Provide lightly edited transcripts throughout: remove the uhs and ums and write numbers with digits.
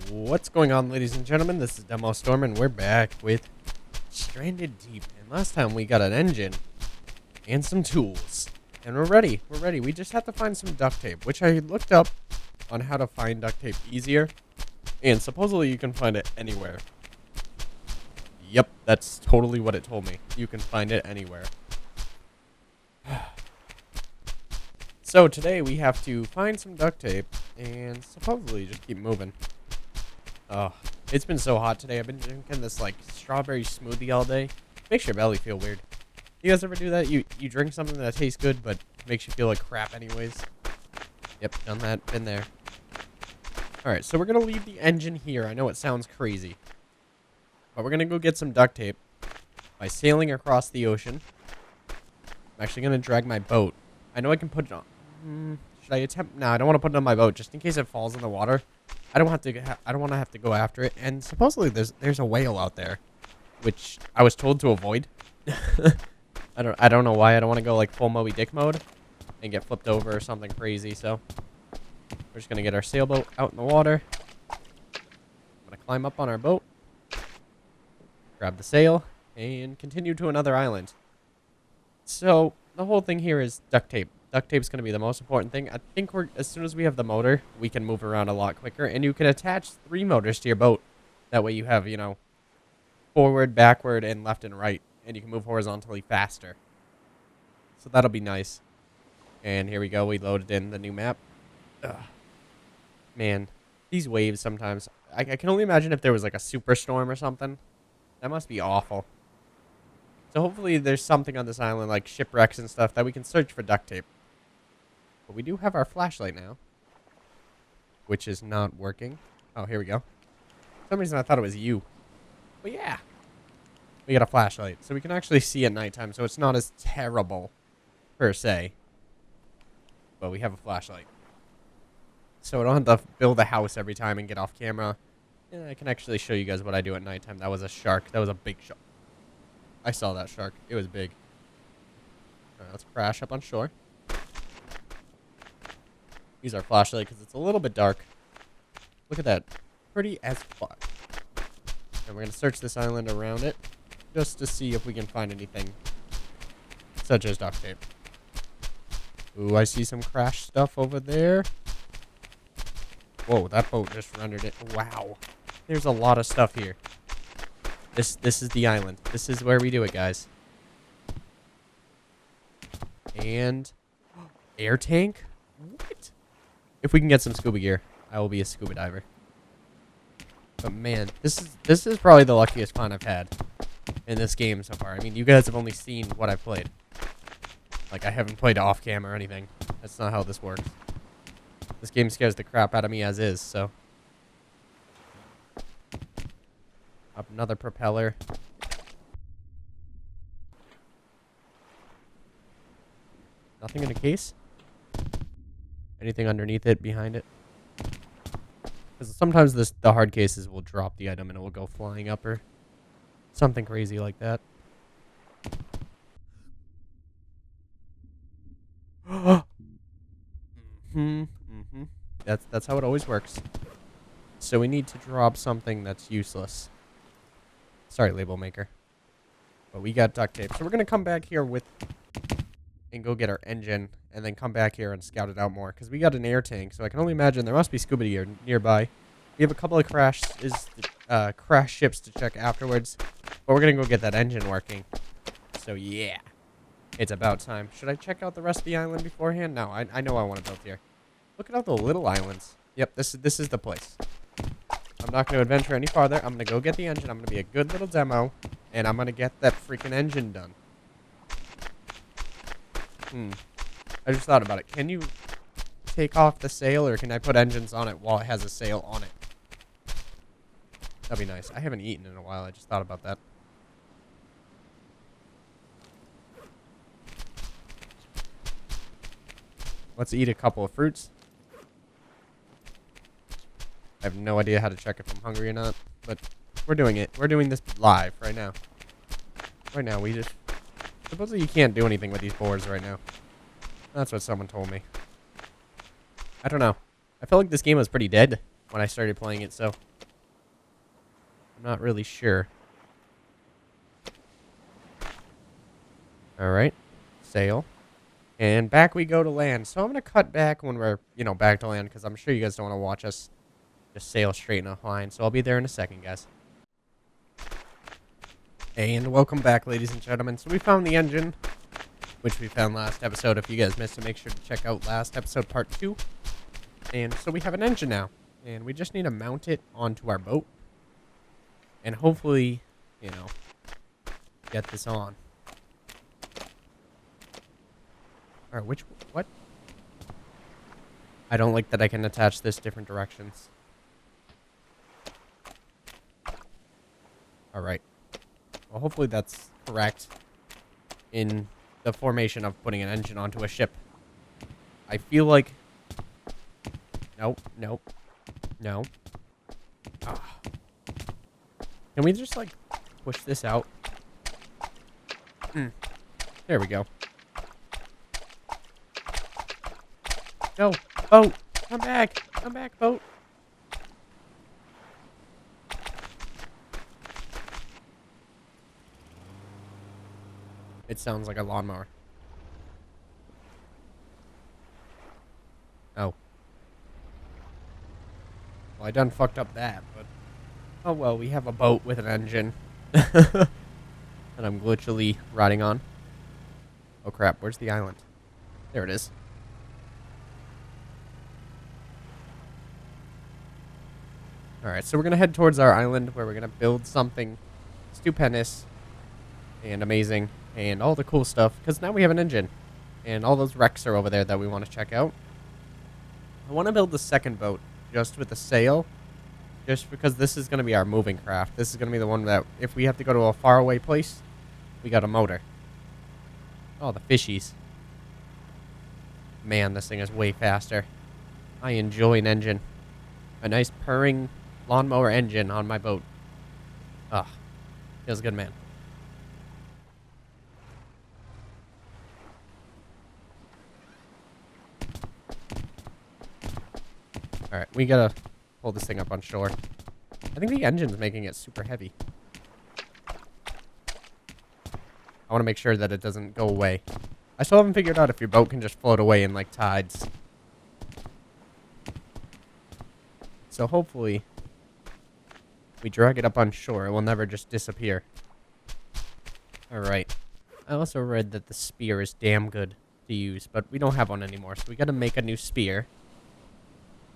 What's going on, ladies and gentlemen? This is DemoStorm, and we're back with Stranded Deep. And last time we got an engine and some tools. And we're ready. We're ready. We just have to find some duct tape, which I looked up on how to find duct tape easier. And supposedly you can find it anywhere. Yep, that's totally what it told me. You can find it anywhere. So today we have to find some duct tape and supposedly just keep moving. Oh, it's been so hot today. I've been drinking this like strawberry smoothie all day. Makes your belly feel weird. You guys ever do that? You drink something that tastes good but makes you feel like crap anyways? Yep, done that. Been there. Alright, so we're going to leave the engine here. I know it sounds crazy. But we're going to go get some duct tape by sailing across the ocean. I'm actually going to drag my boat. I know I can put it on. Should I attempt? No, I don't want to put it on my boat just in case it falls in the water. I don't want to have to go after it. And supposedly there's a whale out there, which I was told to avoid. I don't know why. I don't want to go like full Moby Dick mode and get flipped over or something crazy. So we're just gonna get our sailboat out in the water. I'm gonna climb up on our boat, grab the sail, and continue to another island. So the whole thing here is duct tape. Duct tape's going to be the most important thing. I think as soon as we have the motor, we can move around a lot quicker. And you can attach 3 motors to your boat. That way you have, forward, backward, and left and right. And you can move horizontally faster. So that'll be nice. And here we go. We loaded in the new map. Ugh. Man, these waves sometimes. I can only imagine if there was like a superstorm or something. That must be awful. So hopefully there's something on this island like shipwrecks and stuff that we can search for duct tape. But we do have our flashlight now, which is not working. Oh, here we go. For some reason I thought it was you. But yeah, we got a flashlight. So we can actually see at nighttime, so it's not as terrible, per se. But we have a flashlight. So I don't have to build a house every time and get off camera. Yeah, I can actually show you guys what I do at nighttime. That was a shark. That was a big shark. I saw that shark. It was big. Alright, let's crash up on shore. Use our flashlight because it's a little bit dark. Look at that. Pretty as fuck. And we're going to search this island around it just to see if we can find anything such as duct tape. Ooh, I see some crash stuff over there. Whoa, that boat just rendered it. Wow. There's a lot of stuff here. This is the island. This is where we do it, guys. And air tank? What? If we can get some scuba gear, I will be a scuba diver. But man, this is probably the luckiest find I've had in this game so far. I mean, you guys have only seen what I've played. Like, I haven't played off cam or anything. That's not how this works. This game scares the crap out of me as is, so. Up another propeller. Nothing in the case? Anything underneath it, behind it? Because sometimes the hard cases will drop the item and it will go flying up or something crazy like that. That's how it always works. So we need to drop something that's useless. Sorry, label maker. But we got duct tape. So we're going to come back here and go get our engine and then come back here and scout it out more. Because we got an air tank. So I can only imagine there must be scuba gear nearby. We have a couple of crash ships to check afterwards. But we're going to go get that engine working. So yeah. It's about time. Should I check out the rest of the island beforehand? No, I know I want to build here. Look at all the little islands. Yep, this is the place. I'm not going to adventure any farther. I'm going to go get the engine. I'm going to be a good little demo. And I'm going to get that freaking engine done. I just thought about it. Can you take off the sail or can I put engines on it while it has a sail on it? That'd be nice. I haven't eaten in a while. I just thought about that. Let's eat a couple of fruits. I have no idea how to check if I'm hungry or not, but we're doing it. We're doing this live right now. Right now, we just... Supposedly you can't do anything with these boards right now. That's what someone told me. I don't know. I felt like this game was pretty dead when I started playing it, so I'm not really sure. All right, sail. And back we go to land. So I'm going to cut back when we're, back to land, because I'm sure you guys don't want to watch us just sail straight in a line. So I'll be there in a second, guys. And welcome back, ladies and gentlemen. So we found the engine, which we found last episode. If you guys missed it, make sure to check out last episode, part 2. And so we have an engine now. And we just need to mount it onto our boat. And hopefully, get this on. Alright, what? I don't like that I can attach this different directions. Alright. Well, hopefully that's correct in the formation of putting an engine onto a ship. I feel like... Nope. No. Ah. Can we just, push this out? There we go. No, boat! Come back! Come back, boat! It sounds like a lawnmower. Oh. Well, I done fucked up that, but... Oh well, we have a boat with an engine. And I'm glitchily riding on. Oh crap, where's the island? There it is. Alright, so we're going to head towards our island where we're going to build something stupendous and amazing and all the cool stuff, because now we have an engine and all those wrecks are over there that we want to check out. I want to build the second boat just with a sail, just because this is going to be our moving craft. This is going to be the one that if we have to go to a faraway place, we got a motor. Oh, the fishies. Man, this thing is way faster. I enjoy an engine. A nice purring lawnmower engine on my boat. Ah, feels good, man. Alright, we gotta pull this thing up on shore. I think the engine's making it super heavy. I want to make sure that it doesn't go away. I still haven't figured out if your boat can just float away in, tides. So hopefully, we drag it up on shore. It will never just disappear. Alright. I also read that the spear is damn good to use, but we don't have one anymore, so we gotta make a new spear.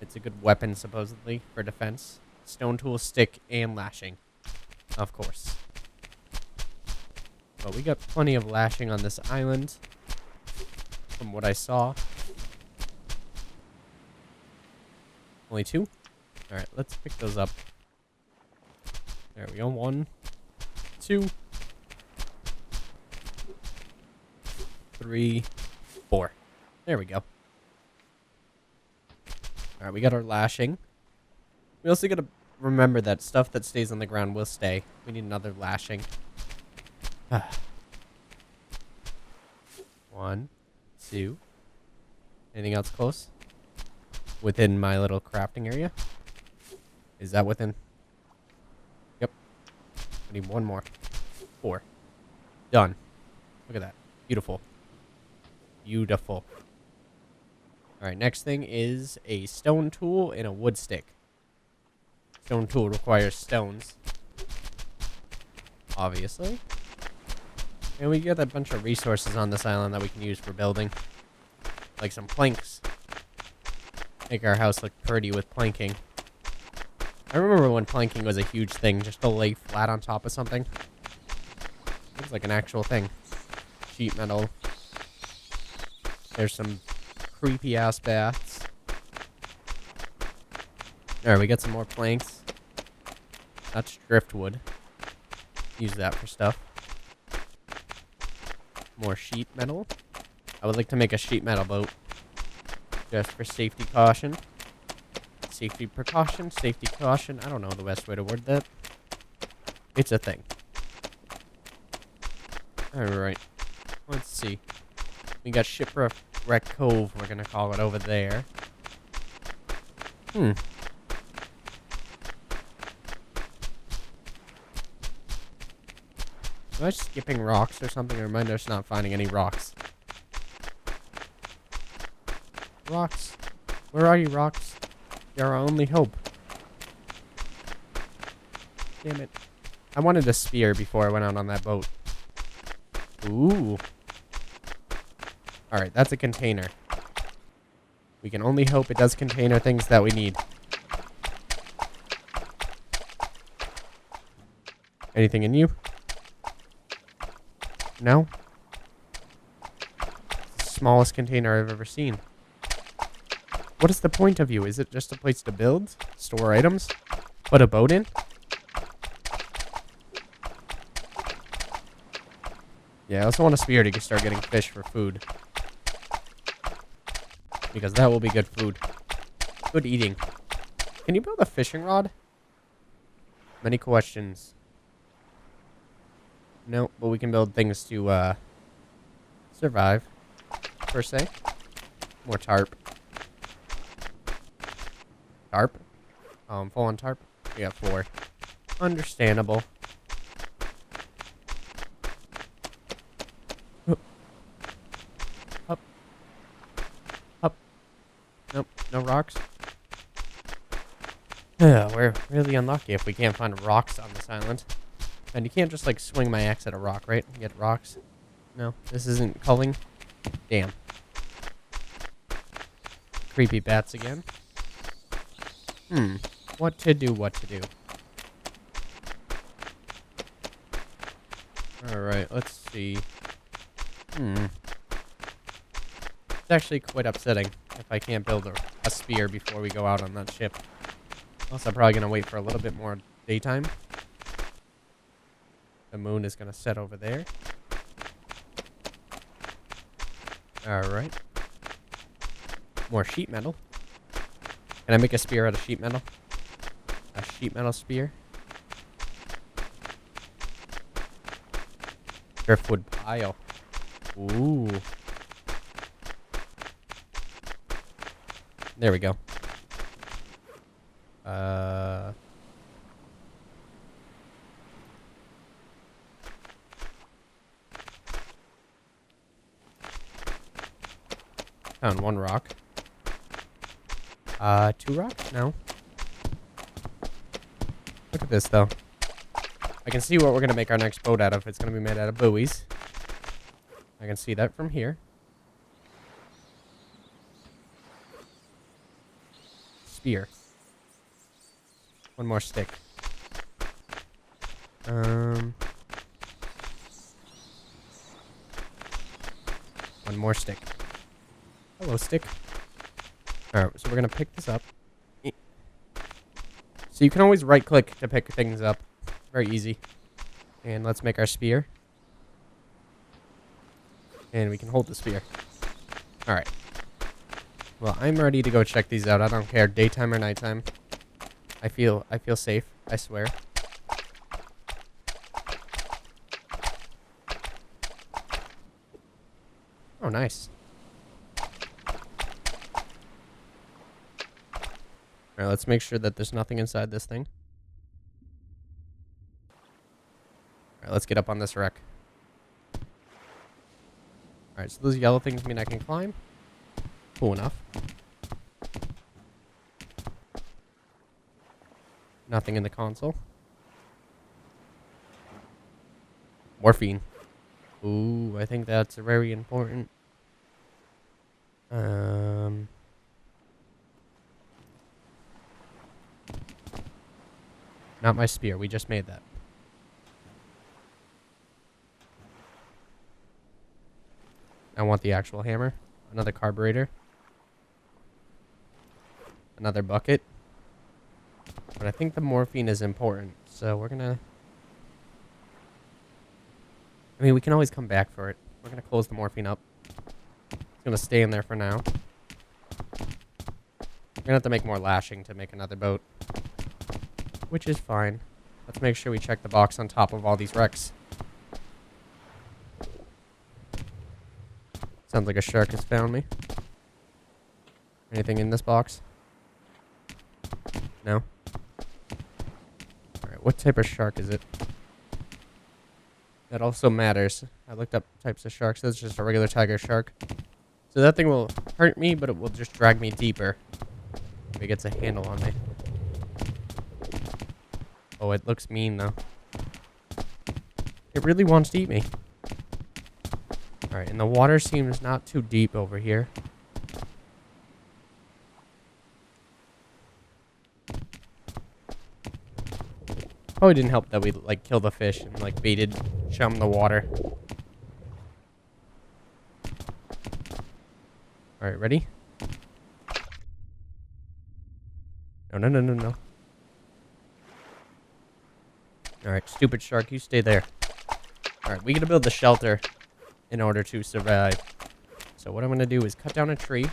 It's a good weapon, supposedly, for defense. Stone tool, stick, and lashing. Of course. But we got plenty of lashing on this island, from what I saw. Only 2? Alright, let's pick those up. There we go. 1, 2, 3, 4. There we go. Alright, we got our lashing. We also gotta remember that stuff that stays on the ground will stay. We need another lashing. 1, 2. Anything else close? Within my little crafting area? Is that within? Yep. I need 1 more. 4. Done. Look at that. Beautiful. Beautiful. Alright, next thing is a stone tool and a wood stick. Stone tool requires stones. Obviously. And we got a bunch of resources on this island that we can use for building. Like some planks. Make our house look pretty with planking. I remember when planking was a huge thing, just to lay flat on top of something. It was like an actual thing. Sheet metal. There's some creepy ass baths. Alright, we got some more planks. That's driftwood. Use that for stuff. More sheet metal. I would like to make a sheet metal boat. Just for safety caution. Safety precaution, safety caution. I don't know the best way to word that. It's a thing. Alright. Let's see. We got Shipwreck Cove, we're gonna call it over there. Am I skipping rocks or something, or am I just not finding any rocks? Rocks. Where are you, rocks? You're our only hope. Damn it. I wanted a spear before I went out on that boat. Ooh. Alright, that's a container. We can only hope it does contain our things that we need. Anything in you? No? It's the smallest container I've ever seen. What is the point of you? Is it just a place to build? Store items? Put a boat in? Yeah, I also want a spear to start getting fish for food. Because that will be good food. Good eating. Can you build a fishing rod? Many questions. No, but we can build things to, survive. Per se. More tarp. Tarp? Oh, I'm full on tarp? We got 4. Understandable. Up. Up. Nope, no rocks. We're really unlucky if we can't find rocks on this island. And you can't just, like, swing my axe at a rock, right? And get rocks. No, this isn't culling. Damn. Creepy bats again. What to do, what to do. Alright, let's see. It's actually quite upsetting if I can't build a spear before we go out on that ship. Also, I'm probably going to wait for a little bit more daytime. The moon is going to set over there. Alright. More sheet metal. Can I make a spear out of sheet metal? A sheet metal spear? Driftwood pile. Ooh. There we go. Found 1 rock. 2 rocks? No. Look at this, though. I can see what we're going to make our next boat out of. It's going to be made out of buoys. I can see that from here. Spear. 1 more stick. One more stick. Hello, stick. Alright, so we're going to pick this up. So you can always right-click to pick things up. Very easy. And let's make our spear. And we can hold the spear. Alright. Well, I'm ready to go check these out. I don't care, daytime or nighttime. I feel safe, I swear. Oh, nice. Alright, let's make sure that there's nothing inside this thing. Alright, let's get up on this wreck. Alright, so those yellow things mean I can climb. Cool enough. Nothing in the console. Morphine. Ooh, I think that's very important. Not my spear. We just made that. I want the actual hammer. Another carburetor. Another bucket. But I think the morphine is important. So we're gonna... I mean, we can always come back for it. We're gonna close the morphine up. It's gonna stay in there for now. We're gonna have to make more lashing to make another boat. Which is fine. Let's make sure we check the box on top of all these wrecks. Sounds like a shark has found me. Anything in this box? No? Alright, what type of shark is it? That also matters. I looked up types of sharks. That's just a regular tiger shark. So that thing will hurt me, but it will just drag me deeper. If it gets a handle on me. Oh, it looks mean, though. It really wants to eat me. Alright, and the water seems not too deep over here. Probably didn't help that we, like, killed the fish and, like, baited chum the water. Alright, ready? No. Alright, stupid shark, you stay there. Alright, we gotta build the shelter in order to survive. So what I'm gonna do is cut down a tree.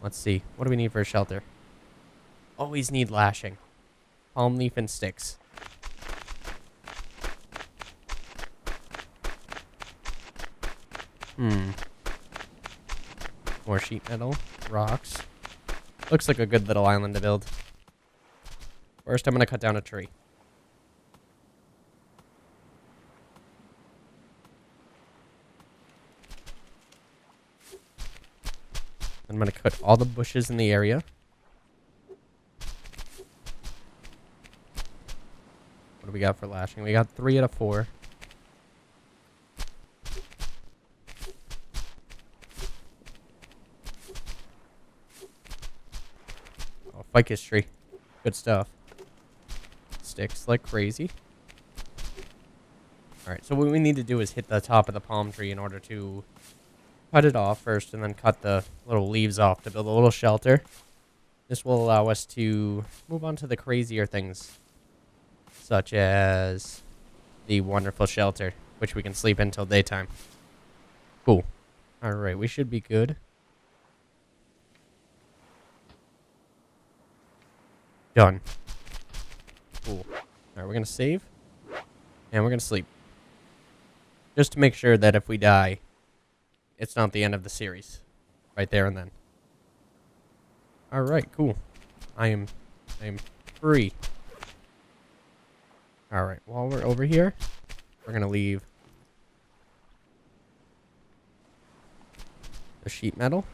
Let's see. What do we need for a shelter? Always need lashing. Palm leaf and sticks. More sheet metal. Rocks. Looks like a good little island to build. First, I'm gonna cut down a tree. I'm gonna cut all the bushes in the area. What do we got for lashing? We got 3 out of 4. Oh, ficus tree. Good stuff. Sticks like crazy. Alright, so what we need to do is hit the top of the palm tree in order to cut it off first and then cut the little leaves off to build a little shelter. This will allow us to move on to the crazier things, such as the wonderful shelter, which we can sleep in till daytime. Cool. Alright, we should be good. Done. Cool. Alright, we're going to save. And we're going to sleep. Just to make sure that if we die, it's not the end of the series. Right there and then. Alright, cool. I am free. Alright, while we're over here, we're going to leave the sheet metal.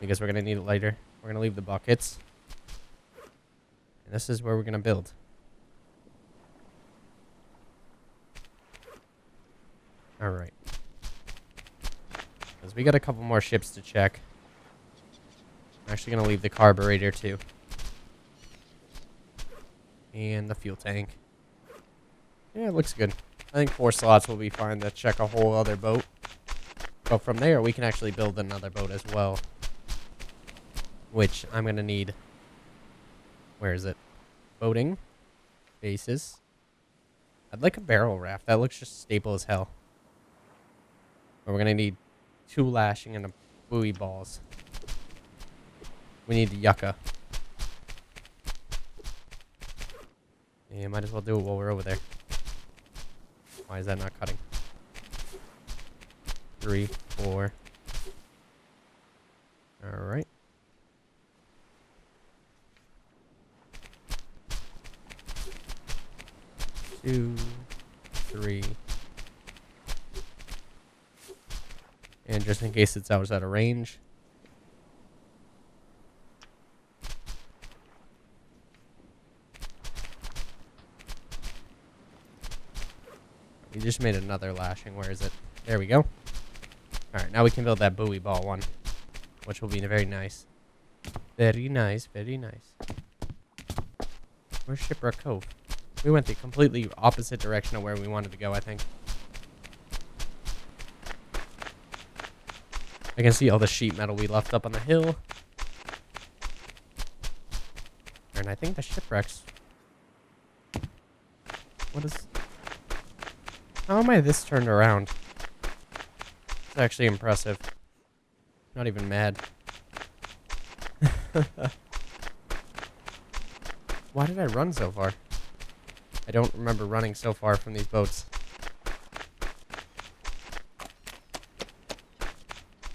Because we're going to need it later. We're going to leave the buckets. And this is where we're going to build. Alright. Because we got a couple more ships to check. I'm actually going to leave the carburetor too. And the fuel tank. Yeah, it looks good. I think 4 slots will be fine to check a whole other boat. But from there, we can actually build another boat as well. Which I'm going to need. Where is it? Boating. Bases. I'd like a barrel raft. That looks just staple as hell. But we're going to need 2 lashing and a buoy balls. We need the yucca. Yeah, might as well do it while we're over there. Why is that not cutting? 3, 4. Alright. 2, 3. And just in case it's out of range. We just made another lashing. Where is it? There we go. Alright, now we can build that buoy ball one. Which will be very nice. Very nice, very nice. Where's Shipwreck Cove? We went the completely opposite direction of where we wanted to go, I think. I can see all the sheet metal we left up on the hill. And I think the shipwrecks... What is... How am I this turned around? It's actually impressive. Not even mad. Why did I run so far? I don't remember running so far from these boats.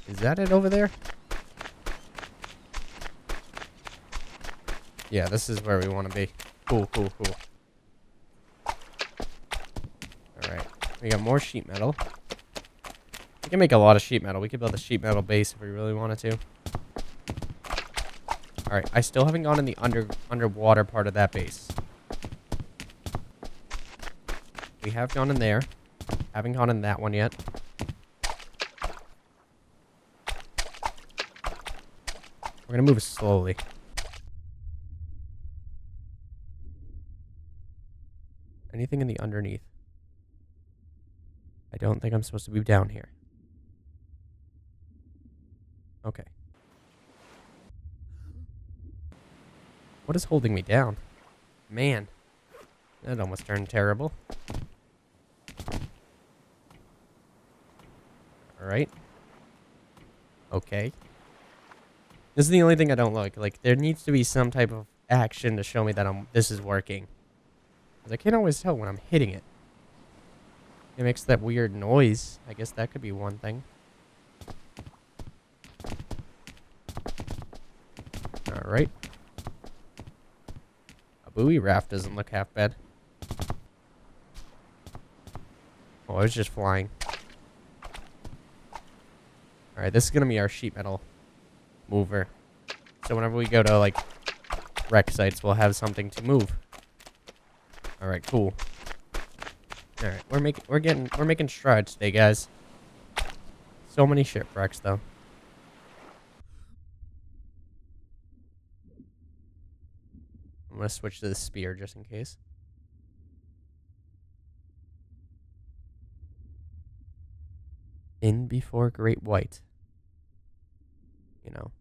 Is that it over there? Yeah, this is where we want to be. Cool, cool, cool. We got more sheet metal. We can make a lot of sheet metal. We could build a sheet metal base if we really wanted to. Alright, I still haven't gone in the underwater part of that base. We have gone in there. Haven't gone in that one yet. We're gonna move slowly. Anything in the underneath? I don't think I'm supposed to be down here. Okay. What is holding me down? Man. That almost turned terrible. Alright. Okay. This is the only thing I don't like. Like, there needs to be some type of action to show me that this is working. Because I can't always tell when I'm hitting it. It makes that weird noise. I guess that could be one thing. Alright. A buoy raft doesn't look half bad. Oh, I was just flying. Alright, this is going to be our sheet metal mover. So whenever we go to, like, wreck sites, we'll have something to move. Alright, cool. Alright, we're making strides today, guys. So many shipwrecks, though. I'm gonna switch to the spear just in case. In before Great White. You know.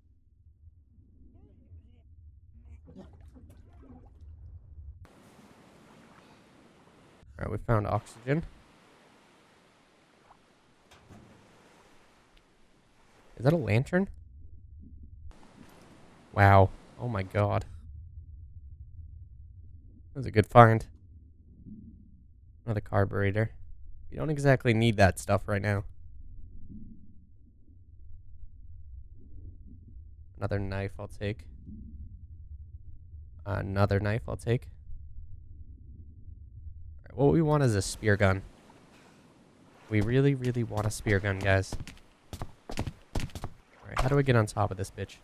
Alright, we found oxygen. Is that a lantern? Wow. Oh my god. That was a good find. Another carburetor. We don't exactly need that stuff right now. Another knife I'll take. Another knife I'll take. Alright, what we want is a spear gun. We really, really want a spear gun, guys. Alright, how do I get on top of this bitch?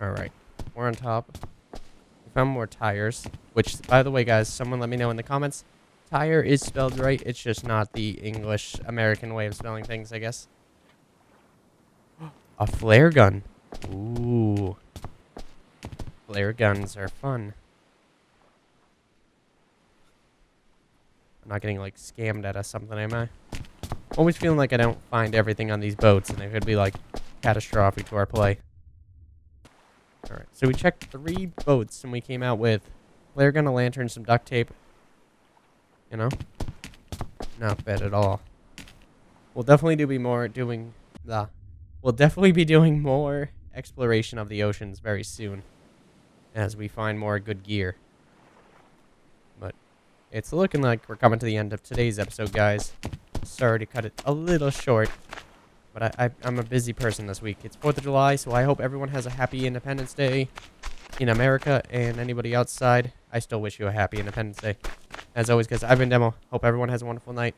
Alright, we're on top. We found more tires, which, by the way, guys, someone let me know in the comments. Tire is spelled right, it's just not the English American way of spelling things, I guess. A flare gun. Ooh. Flare guns are fun. I'm not getting, like, scammed out of something, am I? Always feeling like I don't find everything on these boats, and it could be, like, catastrophic to our play. Alright, so we checked 3 boats, and we came out with flare gun, a lantern, some duct tape. You know? Not bad at all. We'll definitely We'll definitely be doing more exploration of the oceans very soon. As we find more good gear. But it's looking like we're coming to the end of today's episode, guys. Sorry to cut it a little short. But I'm a busy person this week. It's 4th of July, so I hope everyone has a happy Independence Day in America. And anybody outside, I still wish you a happy Independence Day. As always, guys, I've been Demo. Hope everyone has a wonderful night.